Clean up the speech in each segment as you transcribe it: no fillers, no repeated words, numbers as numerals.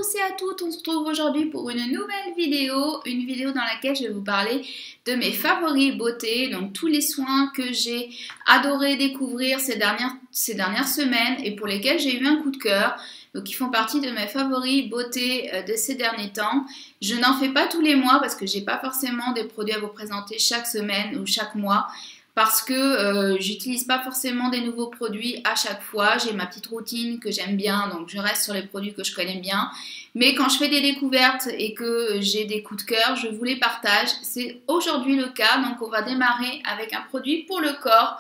tous et à toutes, on se retrouve aujourd'hui pour une nouvelle vidéo dans laquelle je vais vous parler de mes favoris beauté, donc tous les soins que j'ai adoré découvrir ces dernières semaines et pour lesquels j'ai eu un coup de cœur, donc ils font partie de mes favoris beauté de ces derniers temps. Je n'en fais pas tous les mois parce que j'ai pas forcément des produits à vous présenter chaque semaine ou chaque mois. Parce que j'utilise pas forcément des nouveaux produits à chaque fois. J'ai ma petite routine que j'aime bien, donc je reste sur les produits que je connais bien. Mais quand je fais des découvertes et que j'ai des coups de cœur, je vous les partage. C'est aujourd'hui le cas, donc on va démarrer avec un produit pour le corps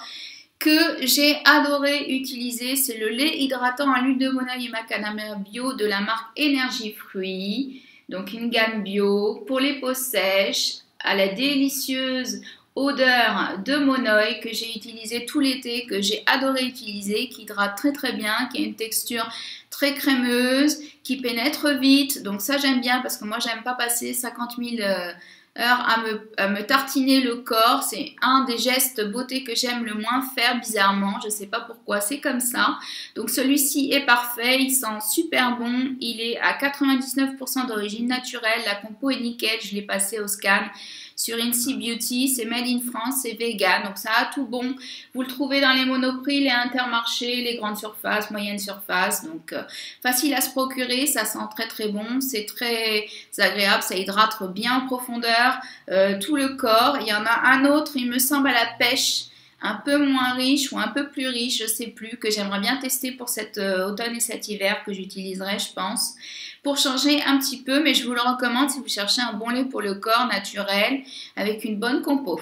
que j'ai adoré utiliser. C'est le lait hydratant à l'huile de monoeil et macadamia bio de la marque Énergie Fruits. Donc une gamme bio pour les peaux sèches, à la délicieuse odeur de monoeil que j'ai utilisé tout l'été, que j'ai adoré utiliser, qui hydrate très très bien, qui a une texture très crémeuse, qui pénètre vite. Donc ça j'aime bien parce que moi j'aime pas passer 50 000 heures à me tartiner le corps. C'est un des gestes beauté que j'aime le moins faire bizarrement. Je sais pas pourquoi, c'est comme ça. Donc celui-ci est parfait, il sent super bon. Il est à 99% d'origine naturelle. La compo est nickel, je l'ai passé au scan sur Incy Beauty, c'est made in France, c'est vegan, donc ça a tout bon. Vous le trouvez dans les Monoprix, les Intermarchés, les grandes surfaces, moyennes surfaces, donc facile à se procurer, ça sent très très bon, c'est très agréable, ça hydrate bien en profondeur tout le corps. Il y en a un autre, il me semble à la pêche, un peu moins riche ou un peu plus riche, je sais plus, que j'aimerais bien tester pour cet automne et cet hiver, que j'utiliserai je pense, pour changer un petit peu, mais je vous le recommande si vous cherchez un bon lait pour le corps naturel avec une bonne compo.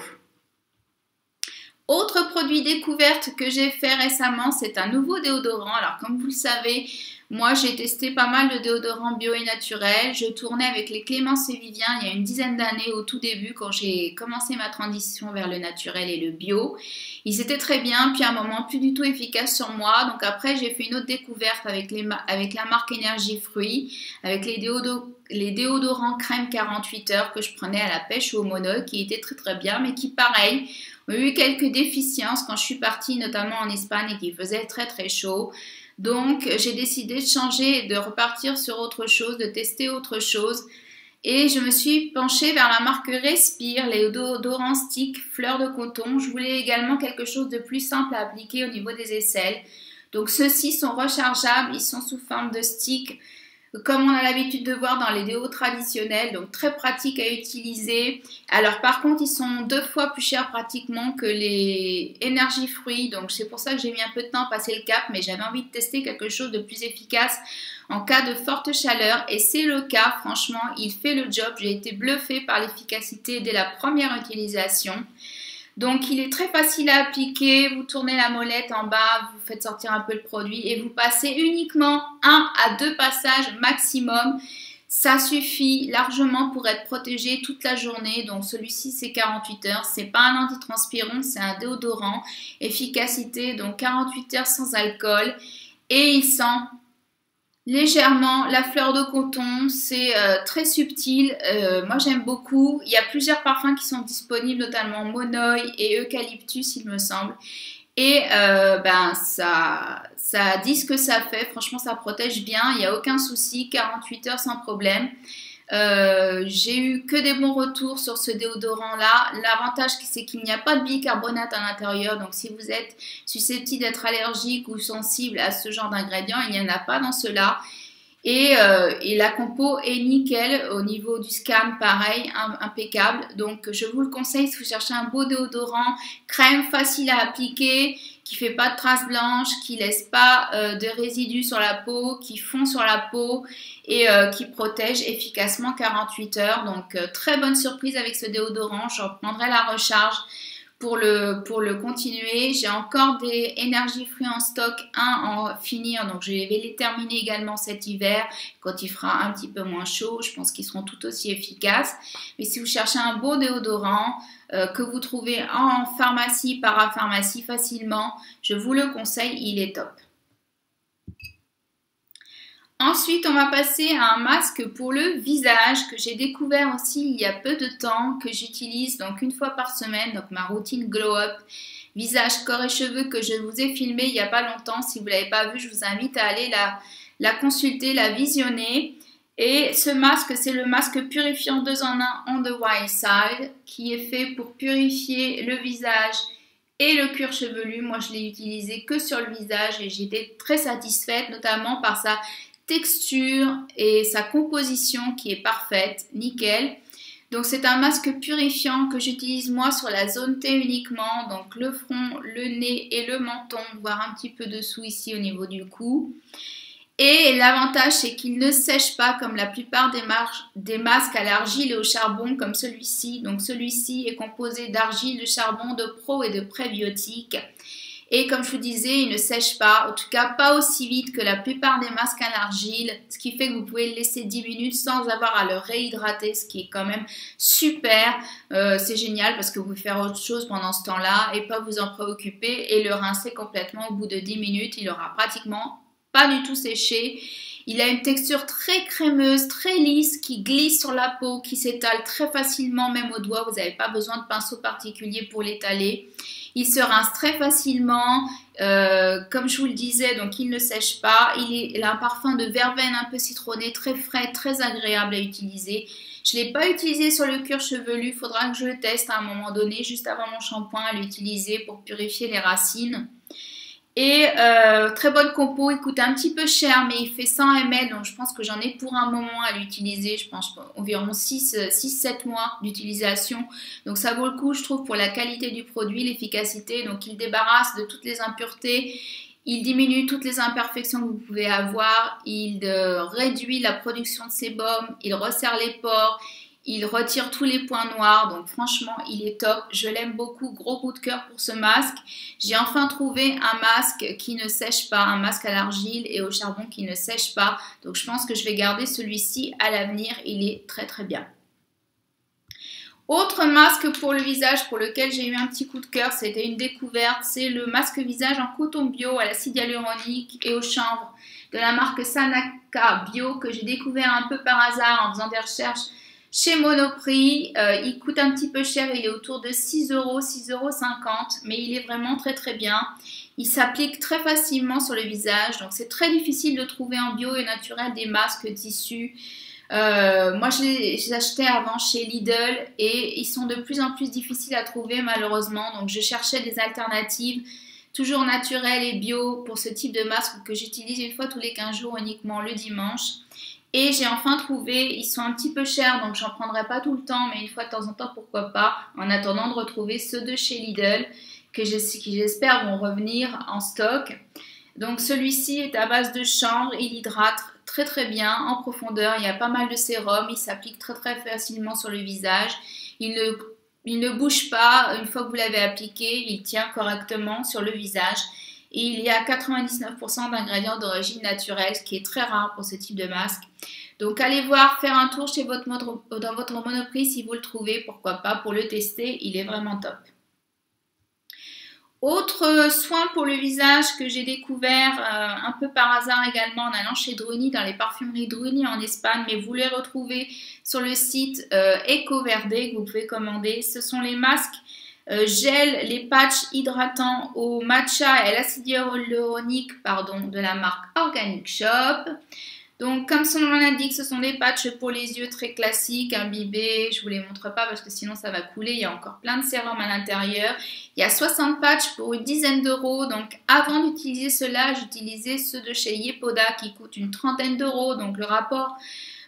Autre produit découverte que j'ai fait récemment, c'est un nouveau déodorant. Alors comme vous le savez, moi j'ai testé pas mal de déodorants bio et naturels. Je tournais avec les Clémence et Vivien il y a une dizaine d'années au tout début quand j'ai commencé ma transition vers le naturel et le bio. Ils étaient très bien, puis à un moment plus du tout efficaces sur moi. Donc après j'ai fait une autre découverte avec la marque Énergie Fruits, avec les déodorants crème 48 heures que je prenais à la pêche ou au monoeil, qui étaient très très bien, mais qui pareil ont eu quelques déficiences quand je suis partie, notamment en Espagne et qu'il faisait très très chaud. Donc j'ai décidé de changer, de repartir sur autre chose, de tester autre chose. Et je me suis penchée vers la marque Respire, les déodorants stick fleurs de coton. Je voulais également quelque chose de plus simple à appliquer au niveau des aisselles. Donc ceux-ci sont rechargeables, ils sont sous forme de stick, comme on a l'habitude de voir dans les déos traditionnels, donc très pratique à utiliser. Alors par contre, ils sont 2 fois plus chers pratiquement que les Énergie Fruits, donc c'est pour ça que j'ai mis un peu de temps à passer le cap, mais j'avais envie de tester quelque chose de plus efficace en cas de forte chaleur, et c'est le cas, franchement, il fait le job. J'ai été bluffée par l'efficacité dès la première utilisation. Donc il est très facile à appliquer, vous tournez la molette en bas, vous faites sortir un peu le produit et vous passez uniquement 1 à 2 passages maximum. Ça suffit largement pour être protégé toute la journée. Donc celui-ci c'est 48 heures, c'est pas un antitranspirant, c'est un déodorant. Efficacité donc 48 heures sans alcool et il sent légèrement la fleur de coton, c'est très subtil, moi j'aime beaucoup. Il y a plusieurs parfums qui sont disponibles, notamment monoeil et eucalyptus il me semble. Et ça dit ce que ça fait, franchement ça protège bien, il n'y a aucun souci, 48 heures sans problème. J'ai eu que des bons retours sur ce déodorant là. L'avantage c'est qu'il n'y a pas de bicarbonate à l'intérieur, donc si vous êtes susceptible d'être allergique ou sensible à ce genre d'ingrédients, il n'y en a pas dans cela. Et la compo est nickel, au niveau du scan pareil, impeccable. Donc je vous le conseille si vous cherchez un beau déodorant crème facile à appliquer, qui fait pas de traces blanches, qui laisse pas de résidus sur la peau, qui fond sur la peau et qui protège efficacement 48 heures. Donc très bonne surprise avec ce déodorant. Je reprendrai la recharge pour le continuer. J'ai encore des Énergie Fruits en stock, un en finir, donc je vais les terminer également cet hiver quand il fera un petit peu moins chaud. Je pense qu'ils seront tout aussi efficaces. Mais si vous cherchez un beau déodorant que vous trouvez en pharmacie, parapharmacie facilement, je vous le conseille, il est top. Ensuite, on va passer à un masque pour le visage que j'ai découvert aussi il y a peu de temps, que j'utilise donc une fois par semaine, donc ma routine Glow Up visage, corps et cheveux que je vous ai filmé il n'y a pas longtemps. Si vous ne l'avez pas vu, je vous invite à aller la consulter, la visionner. Et ce masque, c'est le masque purifiant 2 en 1 On the Wild Side qui est fait pour purifier le visage et le cuir chevelu. Moi, je l'ai utilisé que sur le visage et j'étais très satisfaite, notamment par sa texture et sa composition qui est parfaite, nickel. Donc c'est un masque purifiant que j'utilise moi sur la zone T uniquement, donc le front, le nez et le menton, voire un petit peu dessous ici au niveau du cou. Et l'avantage c'est qu'il ne sèche pas comme la plupart des masques à l'argile et au charbon comme celui-ci. Donc celui-ci est composé d'argile, de charbon, de pro et de prébiotiques. Et comme je vous disais, il ne sèche pas, en tout cas pas aussi vite que la plupart des masques à l'argile, ce qui fait que vous pouvez le laisser 10 minutes sans avoir à le réhydrater, ce qui est quand même super. C'est génial parce que vous pouvez faire autre chose pendant ce temps-là et pas vous en préoccuper et le rincer complètement au bout de 10 minutes. Il aura pratiquement pas du tout séché. Il a une texture très crémeuse, très lisse, qui glisse sur la peau, qui s'étale très facilement, même au doigt. Vous n'avez pas besoin de pinceau particulier pour l'étaler. Il se rince très facilement, comme je vous le disais, donc il ne sèche pas. Il a un parfum de verveine un peu citronné, très frais, très agréable à utiliser. Je ne l'ai pas utilisé sur le cuir chevelu, il faudra que je le teste à un moment donné, juste avant mon shampoing, à l'utiliser pour purifier les racines. Et très bonne compo, il coûte un petit peu cher, mais il fait 100 ml, donc je pense que j'en ai pour un moment à l'utiliser. Je pense environ 6-7 mois d'utilisation. Donc ça vaut le coup, je trouve, pour la qualité du produit, l'efficacité. Donc il débarrasse de toutes les impuretés, il diminue toutes les imperfections que vous pouvez avoir, il réduit la production de sébum, il resserre les pores. Il retire tous les points noirs, donc franchement, il est top. Je l'aime beaucoup, gros coup de cœur pour ce masque. J'ai enfin trouvé un masque qui ne sèche pas, un masque à l'argile et au charbon qui ne sèche pas. Donc je pense que je vais garder celui-ci à l'avenir, il est très très bien. Autre masque pour le visage pour lequel j'ai eu un petit coup de cœur, c'était une découverte, c'est le masque visage en coton bio à l'acide hyaluronique et au chanvre de la marque Sanaka Bio que j'ai découvert un peu par hasard en faisant des recherches chez Monoprix. Il coûte un petit peu cher, il est autour de 6 euros, 6,50 €, mais il est vraiment très très bien. Il s'applique très facilement sur le visage, donc c'est très difficile de trouver en bio et naturel des masques tissus. Moi je les achetais avant chez Lidl et ils sont de plus en plus difficiles à trouver malheureusement, donc je cherchais des alternatives toujours naturelles et bio pour ce type de masque que j'utilise une fois tous les 15 jours uniquement le dimanche. Et j'ai enfin trouvé, ils sont un petit peu chers donc j'en prendrai pas tout le temps mais une fois de temps en temps pourquoi pas, en attendant de retrouver ceux de chez Lidl qui j'espère vont revenir en stock. Donc celui-ci est à base de chanvre, il hydrate très très bien en profondeur, il y a pas mal de sérum, il s'applique très très facilement sur le visage, il ne bouge pas une fois que vous l'avez appliqué, il tient correctement sur le visage. Et il y a 99% d'ingrédients d'origine naturelle, ce qui est très rare pour ce type de masque. Donc allez voir, faire un tour dans votre Monoprix si vous le trouvez, pourquoi pas, pour le tester, il est vraiment top. Autre soin pour le visage que j'ai découvert un peu par hasard également en allant chez Druni, dans les parfumeries Druni en Espagne, mais vous les retrouvez sur le site Ecoverde que vous pouvez commander. Ce sont les masques gel, les patchs hydratants au matcha et à l'acide hyaluronique de la marque Organic Shop. Donc comme son nom l'indique, ce sont des patchs pour les yeux très classiques, imbibés. Je ne vous les montre pas parce que sinon ça va couler. Il y a encore plein de sérum à l'intérieur. Il y a 60 patchs pour une dizaine d'euros. Donc avant d'utiliser cela, j'utilisais ceux de chez Yepoda qui coûtent une trentaine d'euros. Donc le rapport,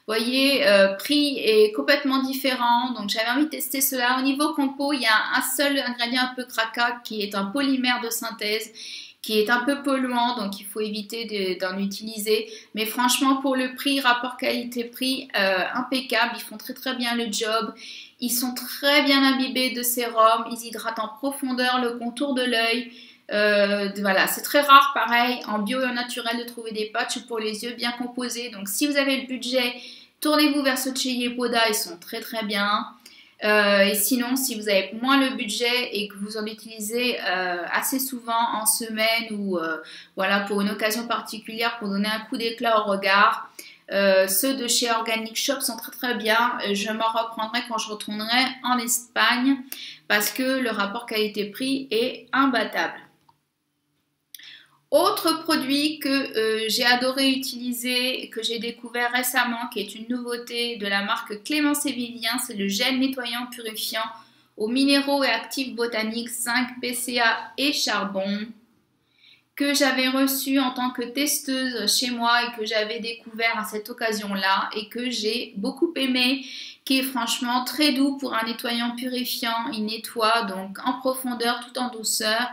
vous voyez, prix est complètement différent. Donc j'avais envie de tester cela. Au niveau compo, il y a un seul ingrédient un peu cracra qui est un polymère de synthèse qui est un peu polluant, donc il faut éviter d'en utiliser. Mais franchement, pour le prix, rapport qualité-prix, impeccable. Ils font très très bien le job. Ils sont très bien imbibés de sérum. Ils hydratent en profondeur le contour de l'œil. Voilà, c'est très rare, pareil, en bio et en naturel, de trouver des patchs pour les yeux bien composés. Donc si vous avez le budget, tournez-vous vers ceux de chez Yepoda, ils sont très très bien. Et sinon, si vous avez moins le budget et que vous en utilisez assez souvent en semaine ou voilà, pour une occasion particulière, pour donner un coup d'éclat au regard, ceux de chez Organic Shop sont très très bien. Je m'en reprendrai quand je retournerai en Espagne parce que le rapport qualité-prix est imbattable. Autre produit que j'ai adoré utiliser, que j'ai découvert récemment, qui est une nouveauté de la marque Clémence et Vivien, c'est le gel nettoyant purifiant aux minéraux et actifs botaniques, zinc, PCA et charbon, que j'avais reçu en tant que testeuse chez moi et que j'avais découvert à cette occasion-là et que j'ai beaucoup aimé, qui est franchement très doux pour un nettoyant purifiant. Il nettoie donc en profondeur tout en douceur.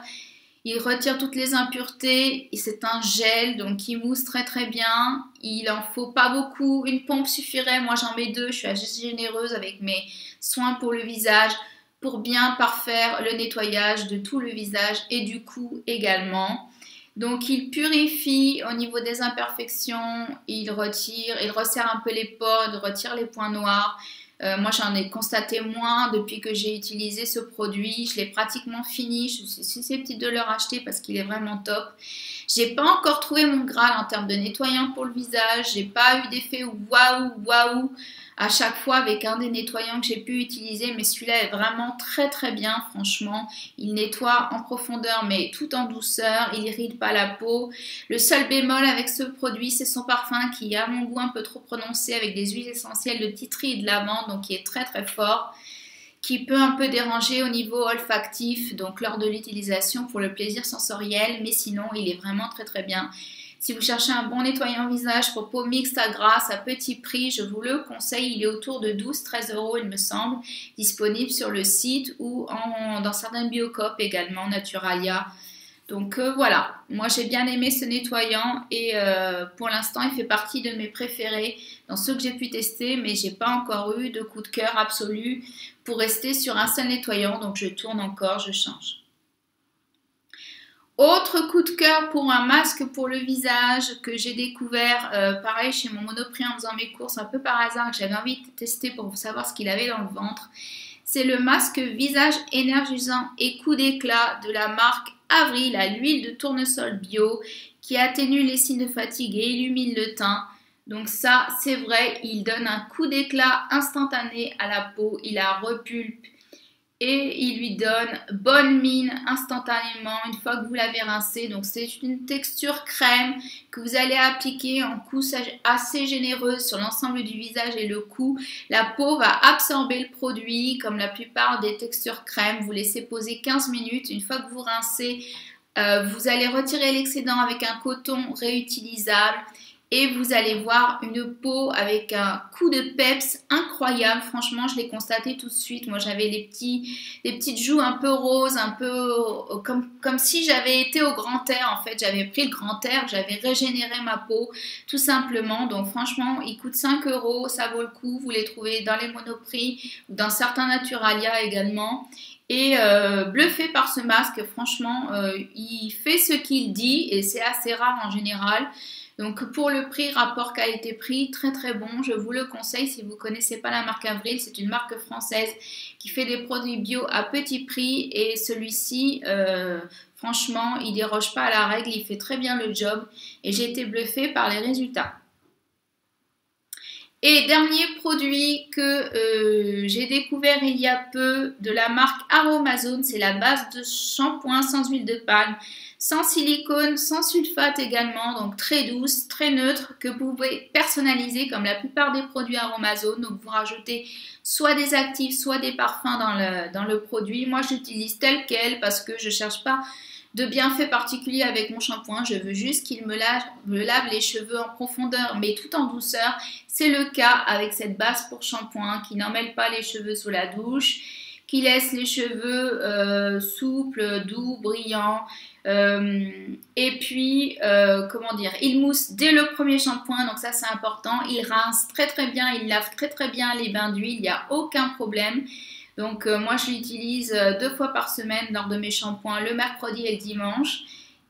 Il retire toutes les impuretés et c'est un gel donc il mousse très très bien. Il en faut pas beaucoup, une pompe suffirait. Moi j'en mets 2, je suis assez généreuse avec mes soins pour le visage pour bien parfaire le nettoyage de tout le visage et du cou également. Donc il purifie au niveau des imperfections, il retire, il resserre un peu les pores, il retire les points noirs. Moi j'en ai constaté moins depuis que j'ai utilisé ce produit, je l'ai pratiquement fini, je suis susceptible de le racheter parce qu'il est vraiment top. J'ai pas encore trouvé mon Graal en termes de nettoyant pour le visage, j'ai pas eu d'effet waouh waouh à chaque fois avec un des nettoyants que j'ai pu utiliser, mais celui-là est vraiment très très bien franchement. Il nettoie en profondeur mais tout en douceur, il irrite pas la peau. Le seul bémol avec ce produit, c'est son parfum qui est à mon goût un peu trop prononcé avec des huiles essentielles de titri et de lavande, donc qui est très très fort, qui peut un peu déranger au niveau olfactif, donc lors de l'utilisation pour le plaisir sensoriel, mais sinon il est vraiment très très bien. Si vous cherchez un bon nettoyant visage pour peau mixte à grasse à petit prix, je vous le conseille. Il est autour de 12-13 € il me semble, disponible sur le site ou dans certaines Biocoop également, Naturalia. Donc voilà, moi j'ai bien aimé ce nettoyant et pour l'instant il fait partie de mes préférés dans ceux que j'ai pu tester, mais j'ai pas encore eu de coup de cœur absolu pour rester sur un seul nettoyant, donc je tourne encore, je change. Autre coup de cœur pour un masque pour le visage que j'ai découvert, pareil chez mon Monoprix en faisant mes courses, un peu par hasard, que j'avais envie de tester pour savoir ce qu'il avait dans le ventre. C'est le masque visage énergisant et coup d'éclat de la marque Avril à l'huile de tournesol bio qui atténue les signes de fatigue et illumine le teint. Donc ça, c'est vrai, il donne un coup d'éclat instantané à la peau, il la repulpe et il lui donne bonne mine instantanément une fois que vous l'avez rincé. Donc c'est une texture crème que vous allez appliquer en couche assez généreuse sur l'ensemble du visage et le cou. La peau va absorber le produit comme la plupart des textures crème. Vous laissez poser 15 minutes. Une fois que vous rincez, vous allez retirer l'excédent avec un coton réutilisable. Et vous allez voir une peau avec un coup de peps incroyable. Franchement, je l'ai constaté tout de suite. Moi, j'avais les petites joues un peu roses, un peu comme si j'avais été au grand air. En fait, j'avais pris le grand air, j'avais régénéré ma peau, tout simplement. Donc, franchement, il coûte 5 €. Ça vaut le coup. Vous les trouvez dans les Monoprix ou dans certains Naturalia également. Et bluffé par ce masque, franchement, il fait ce qu'il dit et c'est assez rare en général. Donc pour le prix, rapport qualité-prix, très très bon, je vous le conseille si vous ne connaissez pas la marque Avril, c'est une marque française qui fait des produits bio à petit prix et celui-ci, franchement, il ne déroge pas à la règle, il fait très bien le job et j'ai été bluffée par les résultats. Et dernier produit que j'ai découvert il y a peu de la marque Aromazone, c'est la base de shampoing sans huile de palme, sans silicone, sans sulfate également, donc très douce, très neutre, que vous pouvez personnaliser comme la plupart des produits Aromazone. Donc vous rajoutez soit des actifs, soit des parfums dans le produit. Moi j'utilise tel quel parce que je ne cherche pas de bienfaits particuliers avec mon shampoing, je veux juste qu'il me lave les cheveux en profondeur mais tout en douceur. C'est le cas avec cette base pour shampoing qui n'emmêle pas les cheveux sous la douche, qui laisse les cheveux souples, doux, brillants. Et puis, comment dire, il mousse dès le premier shampoing, donc ça c'est important. Il rince très très bien, il lave très très bien les bains d'huile, il n'y a aucun problème. Donc moi je l'utilise 2 fois par semaine lors de mes shampoings, le mercredi et le dimanche.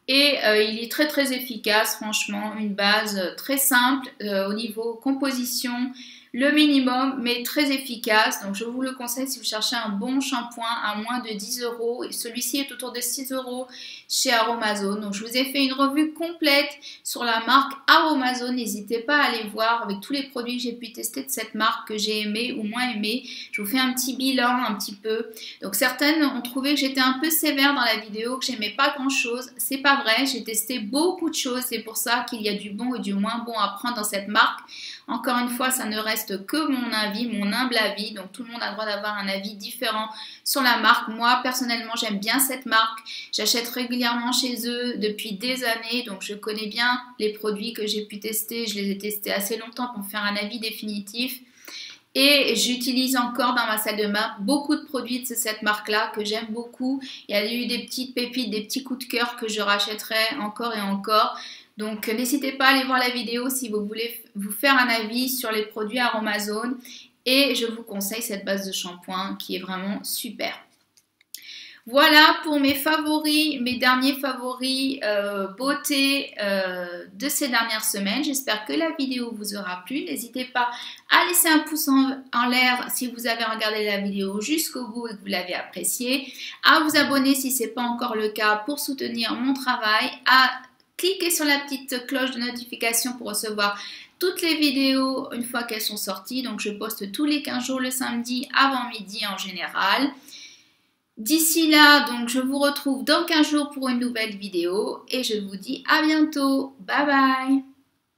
Et il est très très efficace, franchement, une base très simple au niveau composition. le minimum mais très efficace. Donc je vous le conseille si vous cherchez un bon shampoing à moins de 10 €. Et celui-ci est autour de 6 € chez Aromazone. Donc je vous ai fait une revue complète sur la marque Aromazone. N'hésitez pas à aller voir avec tous les produits que j'ai pu tester de cette marque que j'ai aimé ou moins aimé. Je vous fais un petit bilan un petit peu. Donc certaines ont trouvé que j'étais un peu sévère dans la vidéo, que j'aimais pas grand chose. C'est pas vrai, j'ai testé beaucoup de choses. C'est pour ça qu'il y a du bon et du moins bon à prendre dans cette marque. Encore une fois, ça ne reste que mon avis, mon humble avis. Donc tout le monde a le droit d'avoir un avis différent sur la marque. Moi, personnellement, j'aime bien cette marque. J'achète régulièrement chez eux depuis des années. Donc je connais bien les produits que j'ai pu tester. Je les ai testés assez longtemps pour faire un avis définitif. Et j'utilise encore dans ma salle de bain beaucoup de produits de cette marque-là que j'aime beaucoup. Il y a eu des petites pépites, des petits coups de cœur que je rachèterai encore et encore. Donc n'hésitez pas à aller voir la vidéo si vous voulez vous faire un avis sur les produits Aromazone. Et je vous conseille cette base de shampoing qui est vraiment super. Voilà pour mes favoris, mes derniers favoris beauté de ces dernières semaines. J'espère que la vidéo vous aura plu. N'hésitez pas à laisser un pouce en l'air si vous avez regardé la vidéo jusqu'au bout et que vous l'avez appréciée. À vous abonner si ce n'est pas encore le cas pour soutenir mon travail. À cliquez sur la petite cloche de notification pour recevoir toutes les vidéos une fois qu'elles sont sorties. Donc je poste tous les 15 jours le samedi avant midi en général. D'ici là, donc je vous retrouve dans 15 jours pour une nouvelle vidéo et je vous dis à bientôt. Bye bye!